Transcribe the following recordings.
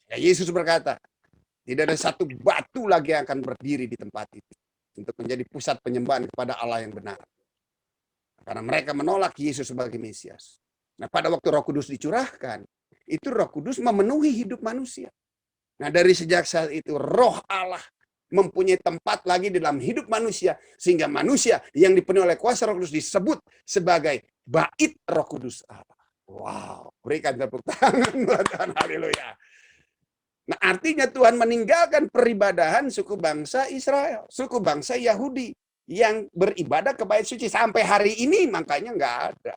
Ya, Yesus berkata, tidak ada satu batu lagi yang akan berdiri di tempat itu untuk menjadi pusat penyembahan kepada Allah yang benar. Karena mereka menolak Yesus sebagai Mesias. Nah, pada waktu Roh Kudus dicurahkan, itu Roh Kudus memenuhi hidup manusia. Nah, dari sejak saat itu Roh Allah mempunyai tempat lagi dalam hidup manusia, sehingga manusia yang dipenuhi oleh kuasa Roh Kudus disebut sebagai bait Roh Kudus Allah. Wow, berikan tepuk tangan buat Tuhan, haleluya. Nah, artinya Tuhan meninggalkan peribadahan suku bangsa Israel, suku bangsa Yahudi yang beribadah ke bait suci sampai hari ini, makanya nggak ada.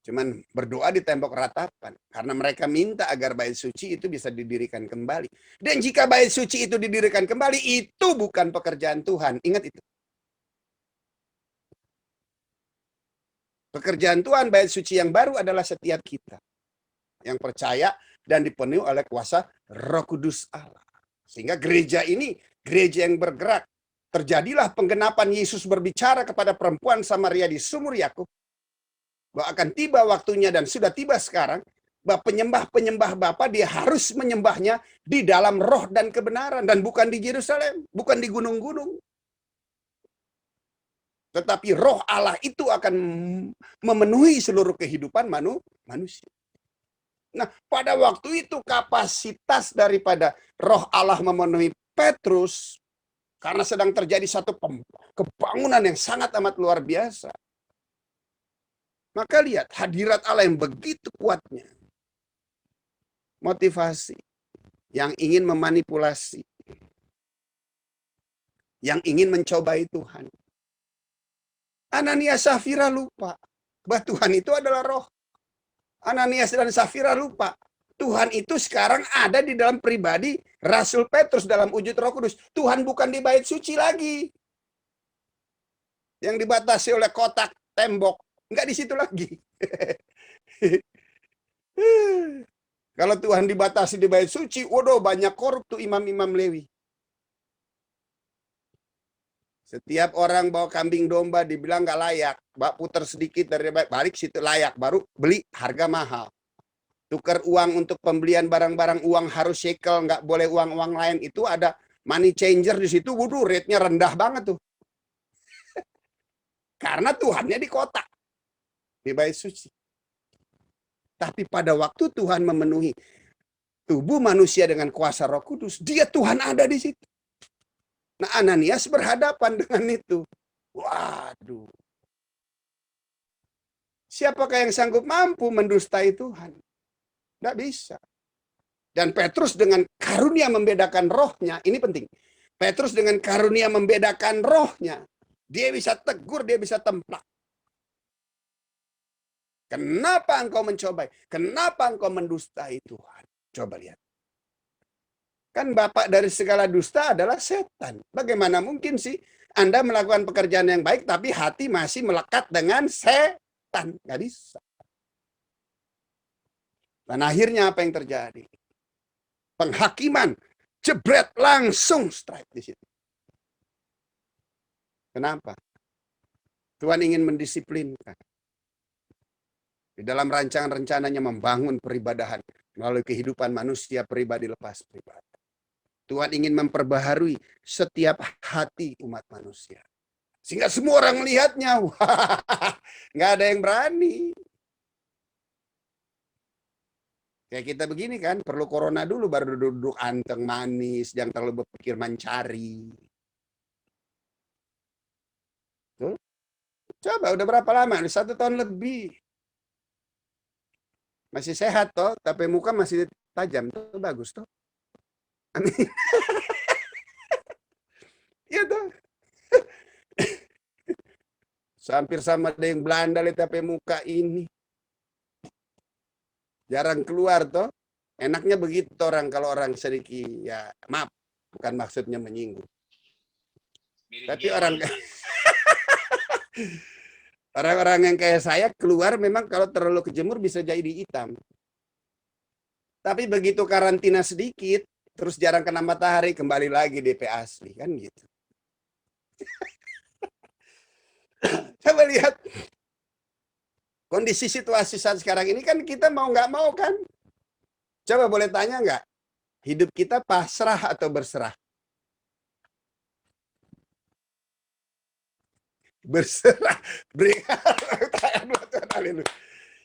Cuman berdoa di tembok ratapan karena mereka minta agar bait suci itu bisa didirikan kembali. Dan jika bait suci itu didirikan kembali, itu bukan pekerjaan Tuhan. Ingat itu. Pekerjaan Tuhan bait suci yang baru adalah setiap kita yang percaya dan dipenuhi oleh kuasa Roh Kudus Allah. Sehingga gereja ini gereja yang bergerak. Terjadilah penggenapan Yesus berbicara kepada perempuan Samaria di sumur Yakub bahwa akan tiba waktunya dan sudah tiba sekarang bahwa penyembah-penyembah Bapa dia harus menyembahnya di dalam roh dan kebenaran dan bukan di Yerusalem, bukan di gunung-gunung. Tetapi roh Allah itu akan memenuhi seluruh kehidupan manusia. Nah, pada waktu itu kapasitas daripada roh Allah memenuhi Petrus karena sedang terjadi satu kebangunan yang sangat amat luar biasa. Maka lihat hadirat Allah yang begitu kuatnya. Motivasi yang ingin memanipulasi, yang ingin mencobai Tuhan. Ananias Safira lupa bahwa Tuhan itu adalah roh. Ananias dan Safira lupa Tuhan itu sekarang ada di dalam pribadi Rasul Petrus dalam wujud Roh Kudus. Tuhan bukan di bait suci lagi yang dibatasi oleh kotak tembok, nggak di situ lagi. Kalau Tuhan dibatasi di bait suci, waduh banyak korup tuh imam-imam Lewi. Setiap orang bawa kambing domba dibilang nggak layak, bak putar sedikit dari balik situ layak, baru beli harga mahal. Tukar uang untuk pembelian barang-barang uang harus shekel, nggak boleh uang-uang lain. Itu ada money changer di situ, waduh rate-nya rendah banget tuh. Karena Tuhannya di kota, di bait suci. Tapi pada waktu Tuhan memenuhi tubuh manusia dengan kuasa Roh Kudus, dia Tuhan ada di situ. Nah, Ananias berhadapan dengan itu. Waduh. Siapakah yang sanggup mampu mendustai Tuhan? Tidak bisa. Dan Petrus dengan karunia membedakan rohnya, ini penting. Petrus dengan karunia membedakan rohnya, dia bisa tegur, dia bisa templak. Kenapa engkau mencobai? Kenapa engkau mendustai Tuhan? Coba lihat. Kan bapak dari segala dusta adalah setan. Bagaimana mungkin sih Anda melakukan pekerjaan yang baik, tapi hati masih melekat dengan setan? Gak bisa. Dan akhirnya apa yang terjadi? Penghakiman, jebret langsung strike di situ. Kenapa? Tuhan ingin mendisiplinkan. Di dalam rancangan rencananya membangun peribadahan melalui kehidupan manusia pribadi lepas pribadi. Tuhan ingin memperbaharui setiap hati umat manusia. Sehingga semua orang melihatnya, wah, nggak ada yang berani. Kayak kita begini kan, perlu corona dulu baru duduk anteng manis, jangan terlalu berpikir mencari. Tuh. Coba udah berapa lama? Udah 1 tahun lebih. Masih sehat toh, tapi muka masih tajam tuh, bagus tuh. Amin. Iya tuh. Hampir sama dengan Belanda lihat tapi muka ini. Jarang keluar toh. Enaknya begitu orang kalau orang sedikit ya maaf, bukan maksudnya menyinggung. Tapi orang-orang yang kayak saya keluar memang kalau terlalu kejemur bisa jadi hitam. Tapi begitu karantina sedikit, terus jarang kena matahari, kembali lagi DP asli kan gitu. Coba lihat kondisi situasi saat sekarang ini kan kita mau nggak mau kan Coba boleh tanya nggak? Hidup kita pasrah atau berserah? Berserah.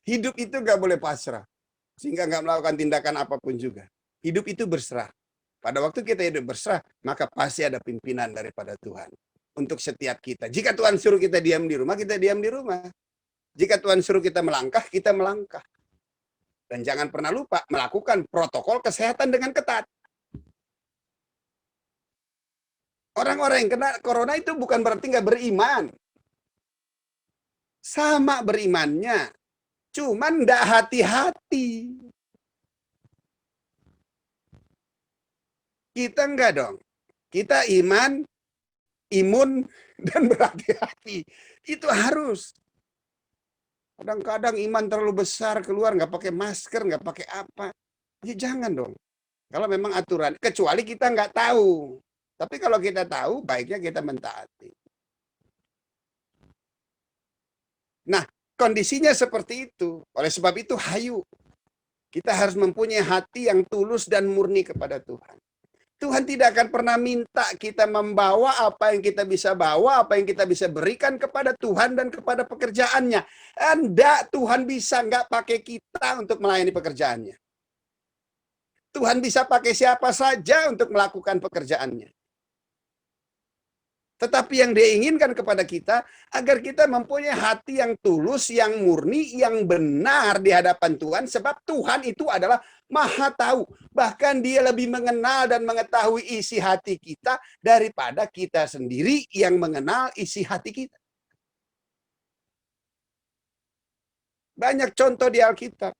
Hidup itu nggak boleh pasrah. Sehingga nggak melakukan tindakan apapun juga. Hidup itu berserah. Pada waktu kita hidup berserah, maka pasti ada pimpinan daripada Tuhan. Untuk setiap kita. Jika Tuhan suruh kita diam di rumah, kita diam di rumah. Jika Tuhan suruh kita melangkah, kita melangkah. Dan jangan pernah lupa melakukan protokol kesehatan dengan ketat. Orang-orang yang kena corona itu bukan berarti nggak beriman. Sama berimannya. Cuman nggak hati-hati. Kita enggak dong. Kita iman, imun, dan berhati-hati. Itu harus. Kadang-kadang iman terlalu besar, keluar nggak pakai masker, nggak pakai apa. Ya jangan dong. Kalau memang aturan, kecuali kita nggak tahu. Tapi kalau kita tahu, baiknya kita mentaati. Nah, kondisinya seperti itu. Oleh sebab itu, hayu. Kita harus mempunyai hati yang tulus dan murni kepada Tuhan. Tuhan tidak akan pernah minta kita membawa apa yang kita bisa bawa, apa yang kita bisa berikan kepada Tuhan dan kepada pekerjaannya. Enggak, Tuhan bisa nggak pakai kita untuk melayani pekerjaannya. Tuhan bisa pakai siapa saja untuk melakukan pekerjaannya. Tetapi yang dia inginkan kepada kita, agar kita mempunyai hati yang tulus, yang murni, yang benar di hadapan Tuhan. Sebab Tuhan itu adalah Maha Tahu. Bahkan dia lebih mengenal dan mengetahui isi hati kita daripada kita sendiri yang mengenal isi hati kita. Banyak contoh di Alkitab.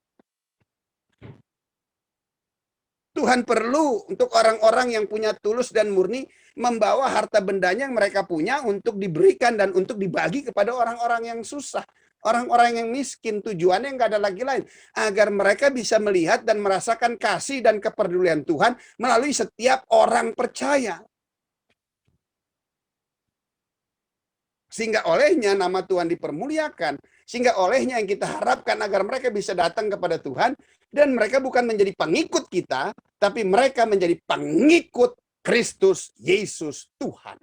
Tuhan perlu untuk orang-orang yang punya tulus dan murni membawa harta bendanya yang mereka punya untuk diberikan dan untuk dibagi kepada orang-orang yang susah. Orang-orang yang miskin, tujuannya nggak ada lagi lain. Agar mereka bisa melihat dan merasakan kasih dan kepedulian Tuhan melalui setiap orang percaya. Sehingga olehnya nama Tuhan dipermuliakan. Sehingga olehnya yang kita harapkan agar mereka bisa datang kepada Tuhan. Dan mereka bukan menjadi pengikut kita, tapi mereka menjadi pengikut Kristus Yesus Tuhan.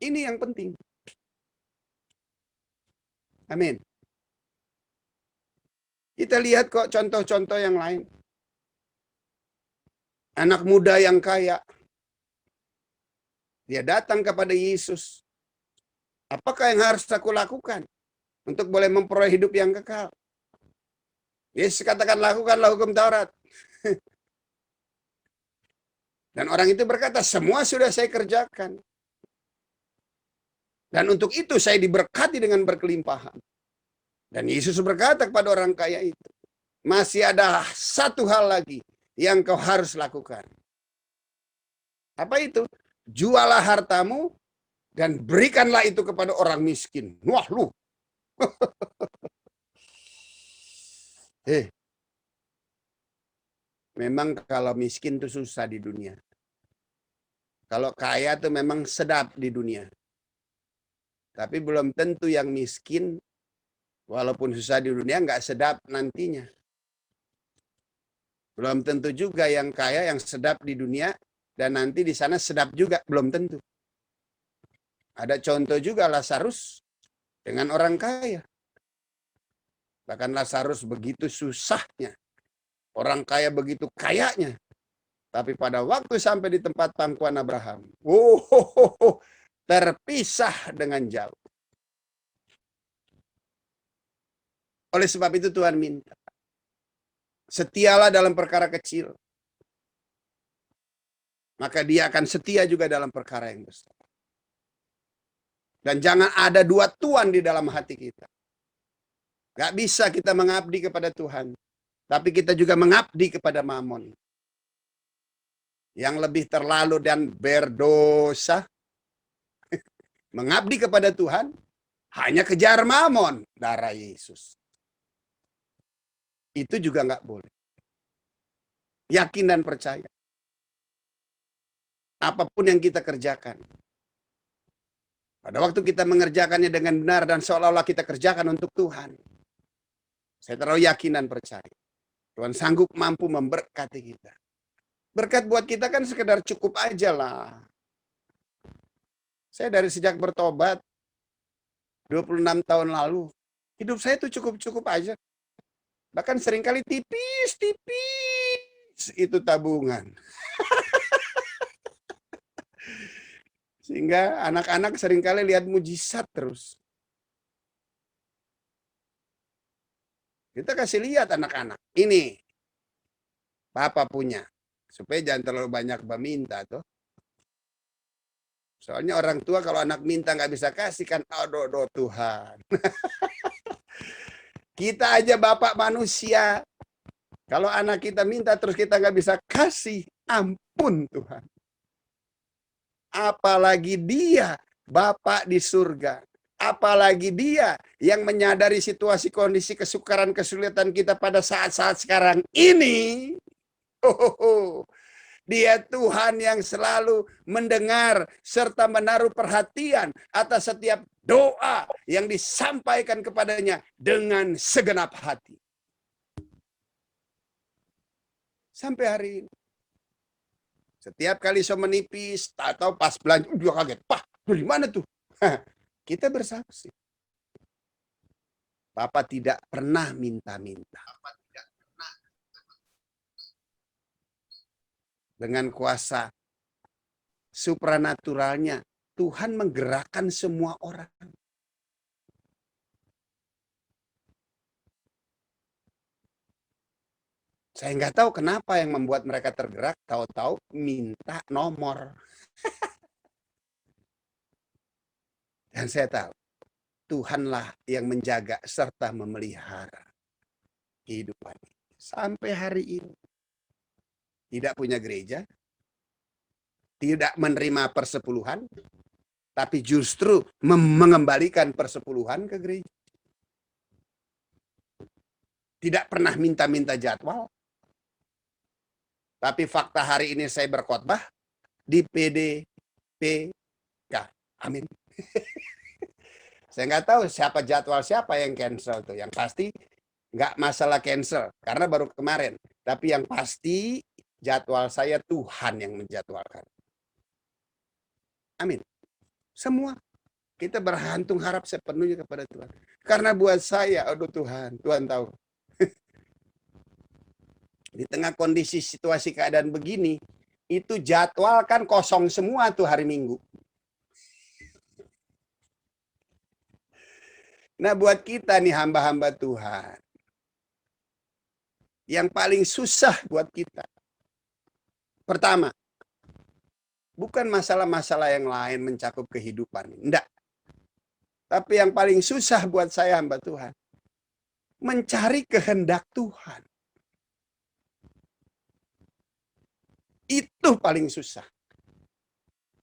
Ini yang penting. Amin. Kita lihat kok contoh-contoh yang lain. Anak muda yang kaya. Dia datang kepada Yesus. Apakah yang harus aku lakukan untuk boleh memperoleh hidup yang kekal? Yesus katakan, lakukanlah hukum Taurat. Dan orang itu berkata, semua sudah saya kerjakan. Dan untuk itu saya diberkati dengan berkelimpahan. Dan Yesus berkata kepada orang kaya itu, masih ada satu hal lagi yang kau harus lakukan. Apa itu? Jualah hartamu dan berikanlah itu kepada orang miskin. Wah lu. Memang kalau miskin itu susah di dunia. Kalau kaya itu memang sedap di dunia. Tapi belum tentu yang miskin, walaupun susah di dunia, nggak sedap nantinya. Belum tentu juga yang kaya, yang sedap di dunia, dan nanti di sana sedap juga, belum tentu. Ada contoh juga Lazarus dengan orang kaya. Bahkan Lazarus begitu susahnya. Orang kaya begitu kayanya. Tapi pada waktu sampai di tempat pangkuan Abraham, terpisah dengan jauh. Oleh sebab itu Tuhan minta, setialah dalam perkara kecil, maka dia akan setia juga dalam perkara yang besar. Dan jangan ada dua tuan di dalam hati kita. Gak bisa kita mengabdi kepada Tuhan, tapi kita juga mengabdi kepada Mamon. Yang lebih terlalu dan berdosa, mengabdi kepada Tuhan, hanya kejar Mamon, darah Yesus. Itu juga nggak boleh. Yakin dan percaya. Apapun yang kita kerjakan, pada waktu kita mengerjakannya dengan benar dan seolah-olah kita kerjakan untuk Tuhan, saya terlalu yakin dan percaya. Tuhan sanggup mampu memberkati kita. Berkat buat kita kan sekedar cukup aja lah. Saya dari sejak bertobat 26 tahun lalu, hidup saya tuh cukup-cukup aja. Bahkan seringkali tipis-tipis itu tabungan. Sehingga anak-anak seringkali lihat mujizat terus. Kita kasih lihat anak-anak, ini Papa punya. Supaya jangan terlalu banyak meminta tuh. Soalnya orang tua kalau anak minta nggak bisa kasih kan, aduh Tuhan. Kita aja bapak manusia. Kalau anak kita minta terus kita nggak bisa kasih, ampun Tuhan. Apalagi dia Bapak di surga. Apalagi dia yang menyadari situasi kondisi kesukaran kesulitan kita pada saat-saat sekarang ini. Dia Tuhan yang selalu mendengar serta menaruh perhatian atas setiap doa yang disampaikan kepadanya dengan segenap hati. Sampai hari ini. Setiap kali so menipis atau pas belanja, dia kaget. Pak, dari mana tuh? Kita bersaksi. Papa tidak pernah minta-minta. Dengan kuasa supranaturalnya, Tuhan menggerakkan semua orang. Saya nggak tahu kenapa yang membuat mereka tergerak, tahu-tahu minta nomor. Dan saya tahu, Tuhanlah yang menjaga serta memelihara kehidupan sampai hari ini. Tidak punya gereja, tidak menerima persepuluhan, tapi justru mengembalikan persepuluhan ke gereja. Tidak pernah minta-minta jadwal. Tapi fakta hari ini saya berkhotbah di PDPK. Amin. Saya nggak tahu siapa jadwal siapa yang cancel tuh. Yang pasti nggak masalah cancel karena baru kemarin. Tapi yang pasti jadwal saya Tuhan yang menjadwalkan. Amin. Semua kita bergantung harap sepenuhnya kepada Tuhan. Karena buat saya, aduh Tuhan tahu. Di tengah kondisi situasi keadaan begini, itu jadwal kan kosong semua tuh hari Minggu. Nah buat kita nih hamba-hamba Tuhan, yang paling susah buat kita, pertama, bukan masalah-masalah yang lain mencakup kehidupan, enggak. Tapi yang paling susah buat saya hamba Tuhan, mencari kehendak Tuhan. Itu paling susah.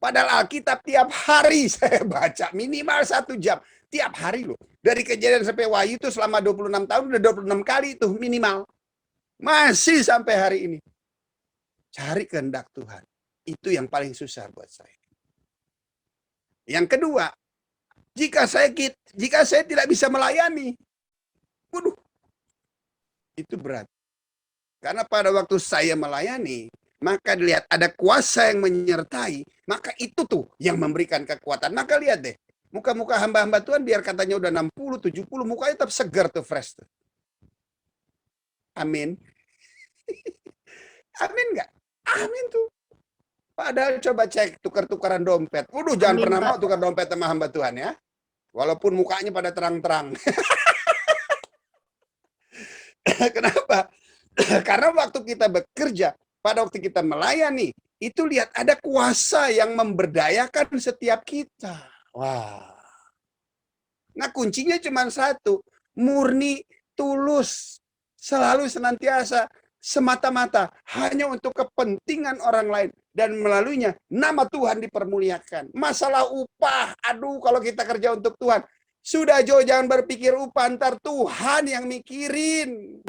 Padahal Alkitab tiap hari saya baca minimal 1 jam. Tiap hari loh. Dari Kejadian sampai Wahyu itu selama 26 tahun udah 26 kali itu minimal. Masih sampai hari ini. Cari kehendak Tuhan. Itu yang paling susah buat saya. Yang kedua, jika saya tidak bisa melayani, waduh, itu berat. Karena pada waktu saya melayani, maka dilihat ada kuasa yang menyertai, maka itu tuh yang memberikan kekuatan. Maka lihat deh, muka-muka hamba-hamba Tuhan biar katanya udah 60, 70, mukanya tetap segar tuh, fresh tuh. Amin. Amin nggak? Amin tuh. Padahal coba cek tukar-tukaran dompet. Waduh, jangan pernah mau tukar dompet sama hamba Tuhan ya. Walaupun mukanya pada terang-terang. Kenapa? Karena waktu kita bekerja, pada waktu kita melayani, itu lihat ada kuasa yang memberdayakan setiap kita. Wah. Nah kuncinya cuma satu, murni, tulus, selalu senantiasa, semata-mata hanya untuk kepentingan orang lain. Dan melaluinya nama Tuhan dipermuliakan. Masalah upah, aduh kalau kita kerja untuk Tuhan, sudah Jo jangan berpikir upah, ntar Tuhan yang mikirin.